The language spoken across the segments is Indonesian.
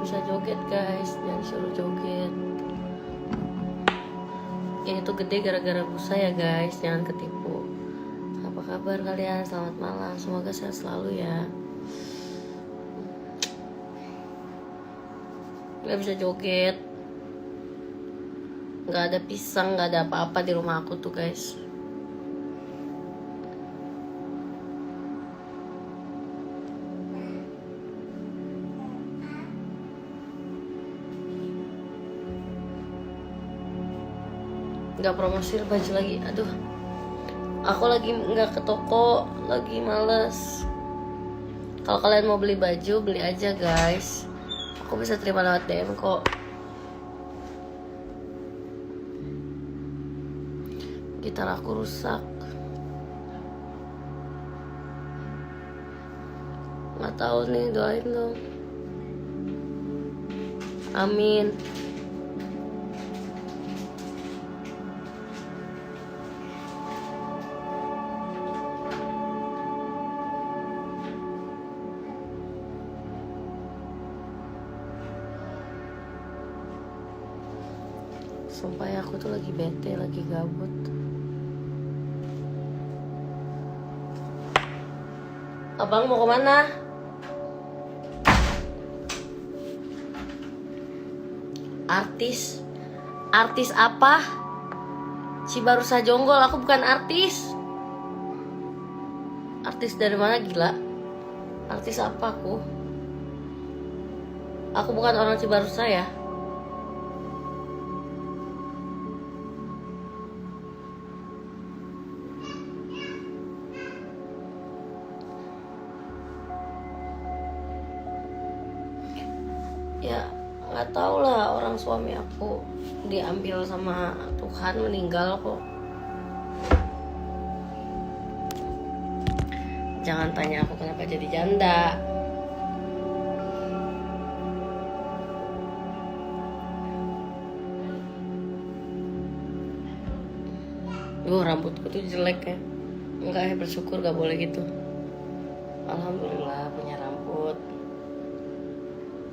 bisa joget guys, jangan suruh joget. Ini tuh gede gara-gara busa ya guys, jangan ketipu. Apa kabar kalian? Selamat malam, semoga sehat selalu ya. Gak bisa joget, gak ada pisang, gak ada apa-apa di rumah aku tuh guys. Gak promosi baju lagi, aduh. Aku lagi gak ke toko, lagi males. Kalau kalian mau beli baju, beli aja guys. Aku bisa terima lewat DM kok. Gitar aku rusak. Gak tahu nih, doain dong. Amin. Sumpah ya, aku tuh lagi bete, lagi gabut. Abang mau kemana? Artis? Artis apa? Cibarusah Jonggol, aku bukan artis. Artis dari mana gila? Artis apa aku? Aku bukan orang Cibarusah ya. Ya nggak tahu lah, orang suami aku diambil sama Tuhan, meninggal kok. Jangan tanya aku kenapa jadi janda. Rambutku tuh jelek ya. Enggak ya, bersyukur, gak boleh gitu. Alhamdulillah punya rambut.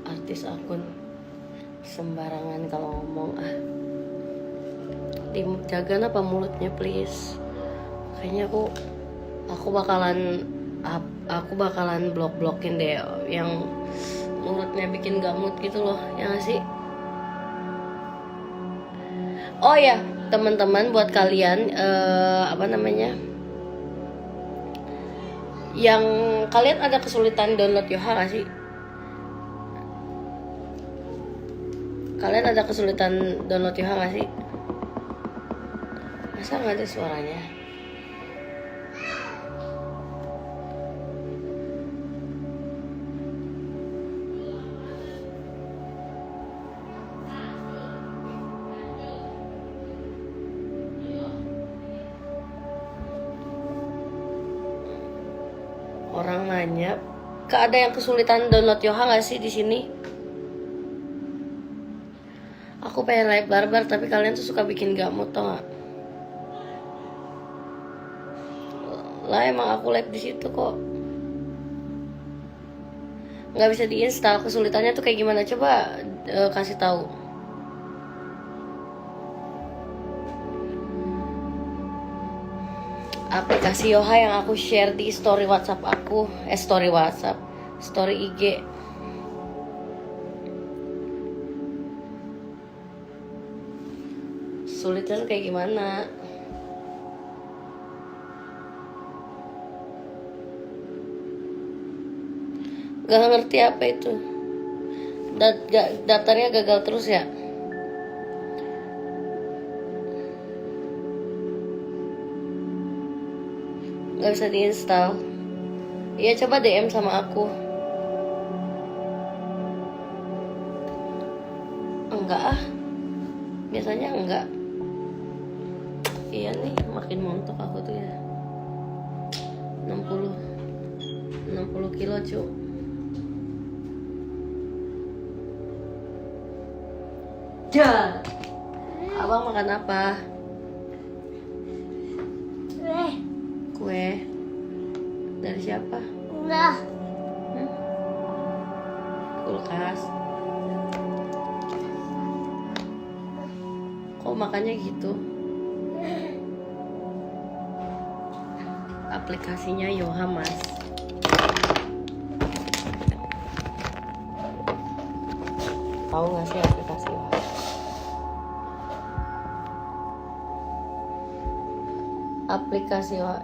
Artis akun sembarangan kalau ngomong dijaga apa mulutnya please. Kayaknya aku bakalan blok-blokin deh yang mulutnya bikin gamut gitu loh, ya gak sih? Oh ya teman-teman, buat kalian yang kalian ada kesulitan download Yoha gak sih? Kalian ada kesulitan download Yoha gak sih? Masa gak ada suaranya? Orang nanya, ada yang kesulitan download Yoha gak sih di sini? Aku pengen live barbar tapi kalian tuh suka bikin gamut, tau gak? Lah emang aku live di situ kok. Nggak bisa diinstal. Kesulitannya tuh kayak gimana? Coba kasih tahu. Aplikasi Yoha yang aku share di story WhatsApp aku, story IG. Sulitnya kayak gimana? Gak ngerti apa itu. Daftarnya gagal terus ya? Gak bisa diinstal. Iya, coba DM sama aku. Enggak ah, biasanya enggak. Iya nih, makin montok aku tuh ya. 60 kilo cu. Ja, abang makan apa? Kue. Dari siapa? Nah, Kulkas. Aku makanya gitu. Aplikasinya Yoha Mas. Tahu nggak sih aplikasi Yoha? Aplikasi Yoha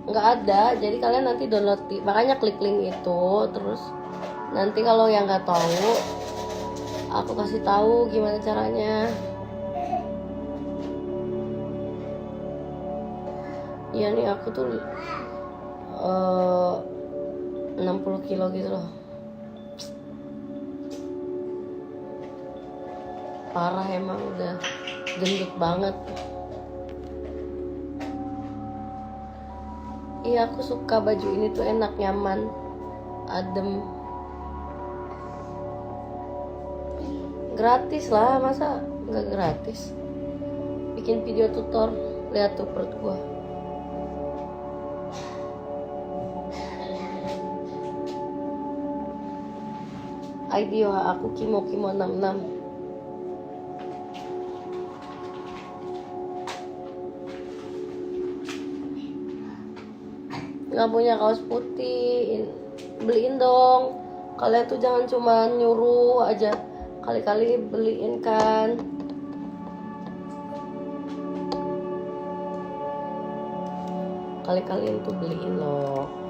nggak ada, jadi kalian nanti download, makanya klik link itu, terus nanti kalau yang nggak tahu aku kasih tahu gimana caranya. Iya nih aku tuh 60 kilo gitu loh, parah emang, udah gendut banget. Iya aku suka baju ini tuh, enak, nyaman, adem. Gratis lah, masa nggak gratis? Bikin video tutor, lihat tuh perut gua. ID Yoha aku Kimo 66. Nggak punya kaos putih, beliin dong. Kalian tuh jangan cuma nyuruh aja, kali-kali beliin kan. Kali-kali itu beliin loh.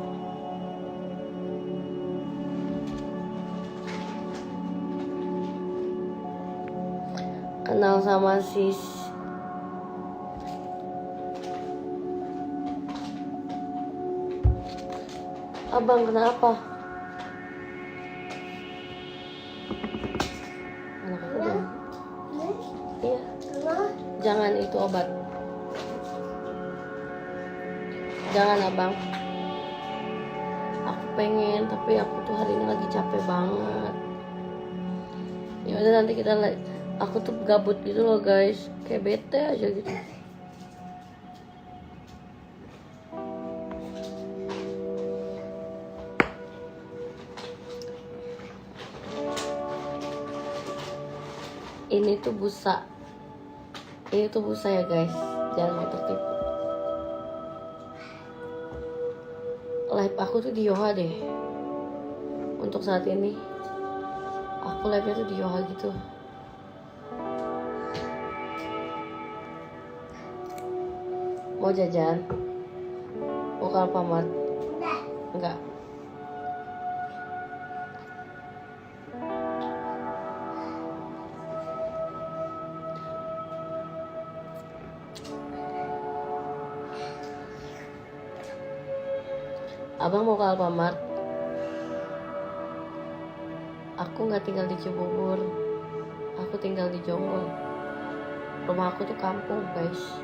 Kenal sama sis. Abang kenapa? Anak aku dong. Iya. Jangan, itu obat. Jangan abang. Aku pengen, tapi aku tuh hari ini lagi capek banget. Ya udah nanti kita aku tuh gabut gitu loh guys, kayak bete aja gitu. Ini tuh busa. Ini tuh busa ya guys, jangan mau tertipu. Live aku tuh di Yoha deh. Untuk saat ini aku live-nya tuh di Yoha gitu. Mau jajan? Mau ke Alfamart? Enggak. Abang mau ke Alfamart? Aku nggak tinggal di Cibubur, aku tinggal di Jonggol. Rumah aku tuh kampung guys.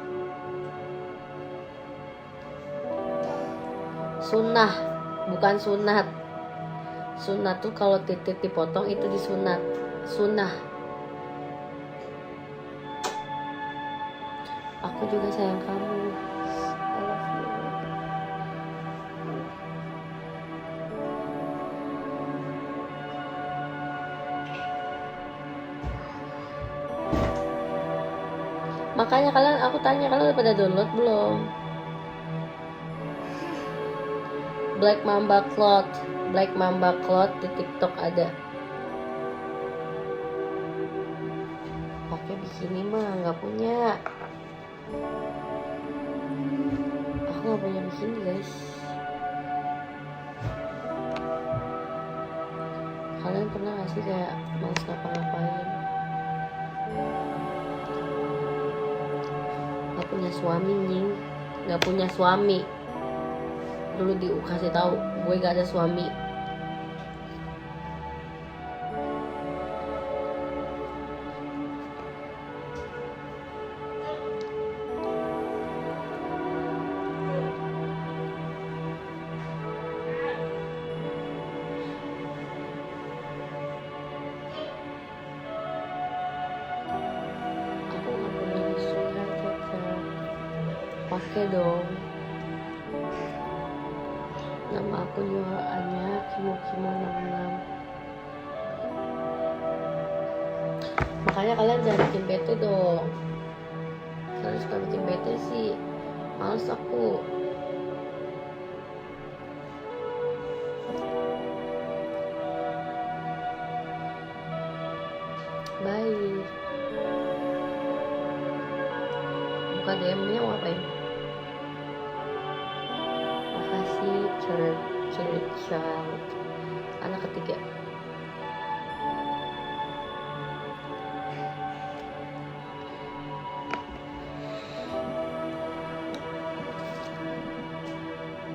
Sunnah, bukan sunat. Sunat tuh kalau titik dipotong itu disunat. Sunnah. Aku juga sayang kamu. I love you. Makanya kalian, aku tanya, kalian udah pada download belum? Black Mamba Cloth di TikTok ada. Pakai bikini mah nggak punya. Aku nggak punya bikini guys. Kalian pernah nggak sih kayak males ngapa-ngapain? Gak punya suami nying, gak punya suami. Dulu dikasih tahu gue gak ada suami. Aku gak punya suka pakai dong. Nama aku Yoha-nya Kimo 66. Makanya kalian jangan bikin bete dong. Kalian suka bikin bete sih, males aku. Bye. Buka DM-nya mau ngapain? Makasih, child. Anak ketiga.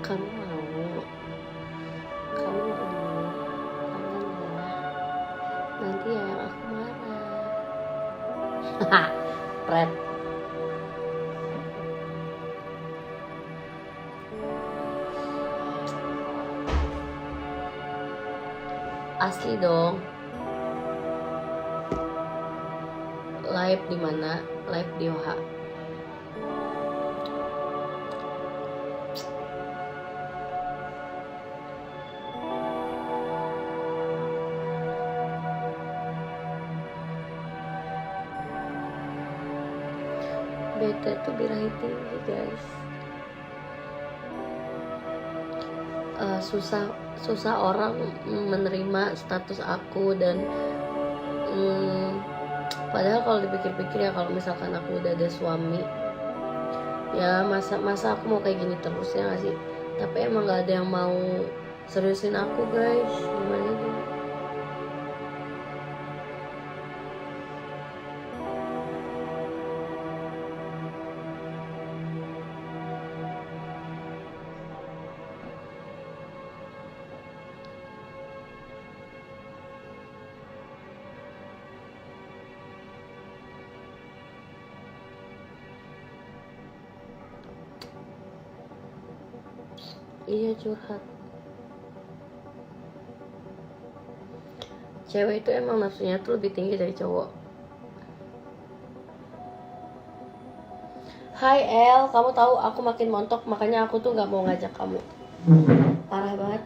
Kamu mau? Kamu mau? Kangen ya? Nanti ya aku marah. Pret. Asli dong. Live di mana? Live di OH. Bete tuh birahi tinggi guys. Susah orang menerima status aku dan padahal kalau dipikir-pikir ya, kalau misalkan aku udah ada suami ya masa aku mau kayak gini terus ya nggak sih? Tapi emang nggak ada yang mau seriusin aku guys, gimana tuh? Iya, curhat. Cewek itu emang nafsunya tuh lebih tinggi dari cowok. Hai El, kamu tahu aku makin montok, makanya aku tuh nggak mau ngajak kamu. Parah banget.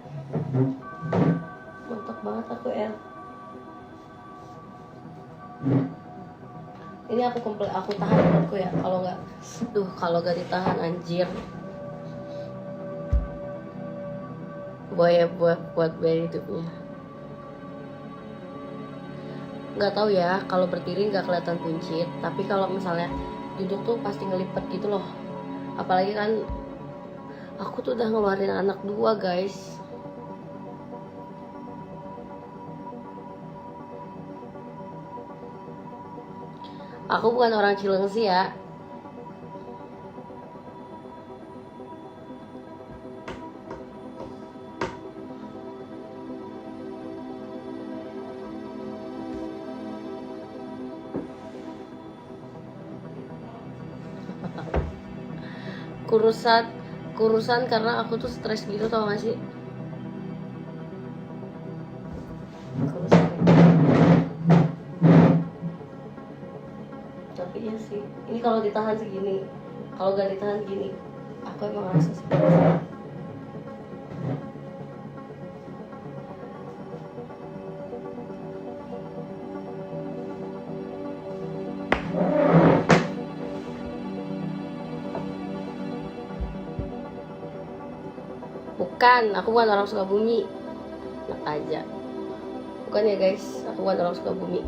Montok banget aku El. Ini aku tahan perutku ya, kalau nggak ditahan anjir. Buat bayar hidupnya. Nggak tahu ya, kalau berdiri nggak kelihatan buncit, tapi kalau misalnya duduk tuh pasti ngelipet gitu loh. Apalagi kan aku tuh udah ngeluarin anak 2 guys. Aku bukan orang Cilengsi ya. kurusan karena aku tuh stres gitu, tau gak sih? Kurusan. Tapi iya sih, ini kalau ditahan segini, kalau gak ditahan gini, aku emang ngerasa sih. Bukan, aku bukan orang Sukabumi. Enak aja. Bukan ya guys, aku bukan orang Sukabumi.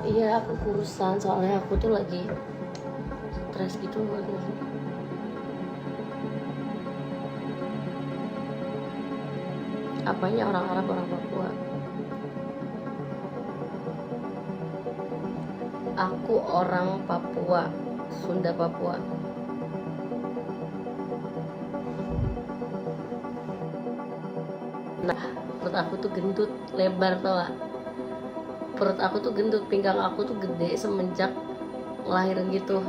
Iya, aku kurusan, soalnya aku tuh lagi stres gitu banget. Apanya orang Arab, orang Papua? Aku orang Papua, Sunda Papua. Nah, perut aku tuh gendut, lebar tau gak? Perut aku tuh gendut, pinggang aku tuh gede semenjak ngelahirin gitu.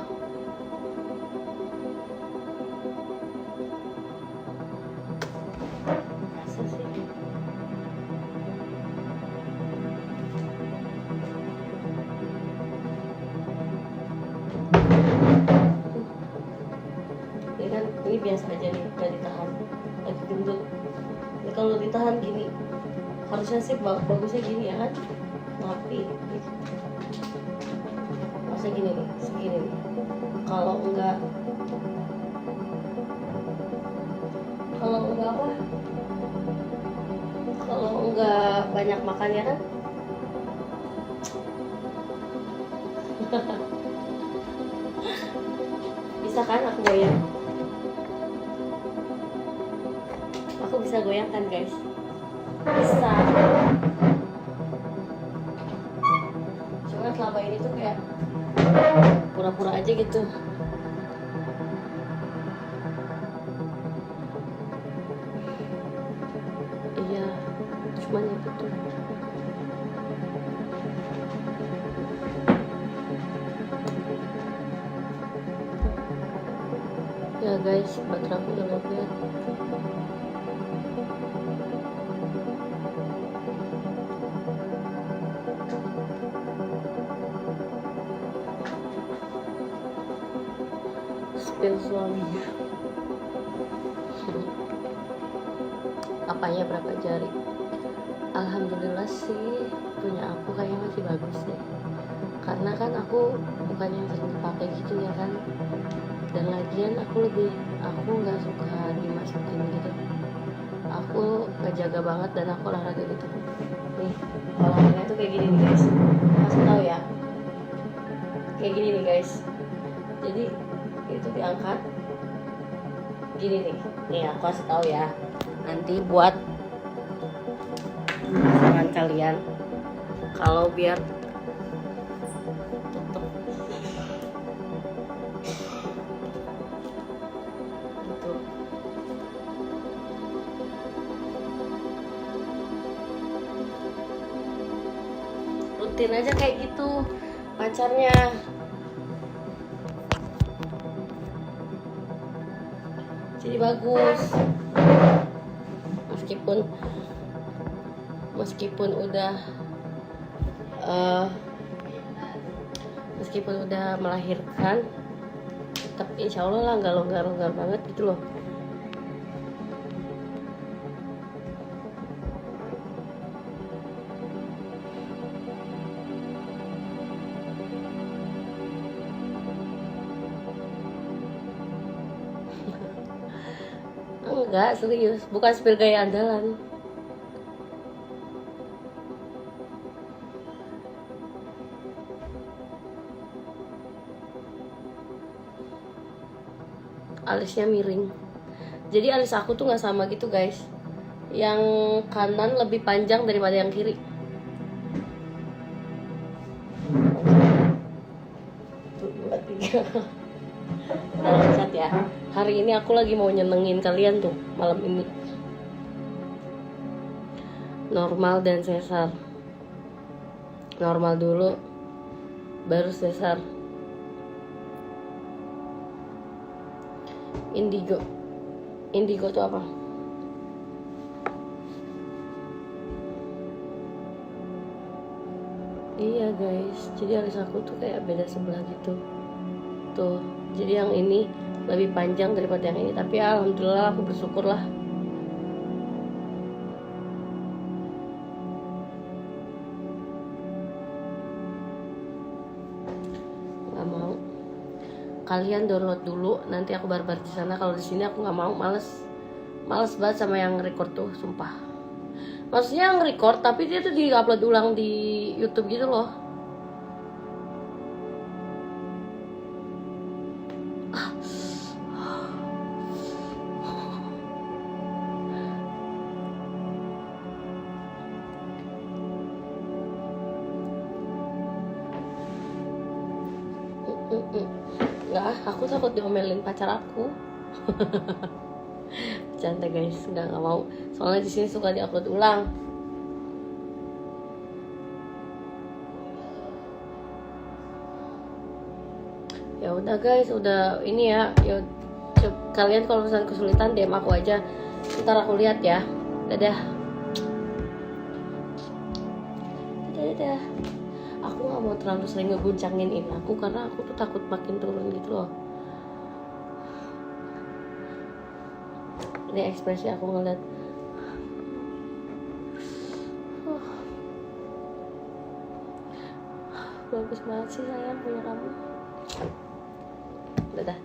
biasa aja nih, gak ditahan, lagi gendut. Ini kalau ditahan gini, harusnya sih bagusnya gini ya kan, tapi masa gini nih, segini nih. Kalau enggak apa, kalau enggak banyak makan ya kan. Bisa kan aku goyang? Aku bisa goyang kan guys? Bisa. Cuma selama ini tuh kayak pura-pura aja gitu. Iya, cuma ya betul. Ya guys, baterai aku udah lobet. Spill suaminya. Apanya berapa jari? Alhamdulillah sih punya aku kayaknya masih bagus deh. Karena kan aku bukan yang sering dipakai gitu ya kan. Dan lagian aku nggak suka dimasukin gitu. Aku ngejaga banget dan aku olahraga gitu. Nih, olahraganya tuh kayak gini nih guys. Kasih tahu ya. Kayak gini nih guys. Jadi itu diangkat gini nih. Nih aku kasih tahu ya. Nanti buat tangan kalian kalau biar tutup gitu. Rutin aja kayak gitu pacarnya. Jadi bagus. Meskipun udah melahirkan, tapi insya Allah lah nggak longgar banget gitu loh. Enggak, serius, bukan spill gaya andalan. Alisnya miring. Jadi alis aku tuh nggak sama gitu guys. Yang kanan lebih panjang daripada yang kiri. Tuh, 2, 3. Nah, lihat ya. Hari ini aku lagi mau nyenengin kalian tuh malam ini. Normal dan sesar. Normal dulu, baru sesar. Indigo tuh apa? Iya guys, jadi alis aku tuh kayak beda sebelah gitu. Tuh, jadi yang ini lebih panjang daripada yang ini. Tapi alhamdulillah aku bersyukur lah. Nggak mau. Kalian download dulu, nanti aku barbar di sana. Kalau di sini aku nggak mau, males banget sama yang record tuh, sumpah. Maksudnya yang record tapi dia tuh di-upload ulang di YouTube gitu loh. Nggak, aku takut diomelin pacar aku. Bercanda guys, nggak mau. Soalnya di sini suka diupload ulang. Ya udah guys, udah ini ya. Ya kalian kalau misalnya kesulitan DM aku aja. Ntar aku lihat ya. Dadah. Dadah. Aku nggak mau terlalu sering ngeguncangin ini aku karena aku tuh takut makin turun gitu loh. Ini ekspresi aku ngeliat. Bagus banget sih sayang punya kamu. Dadah.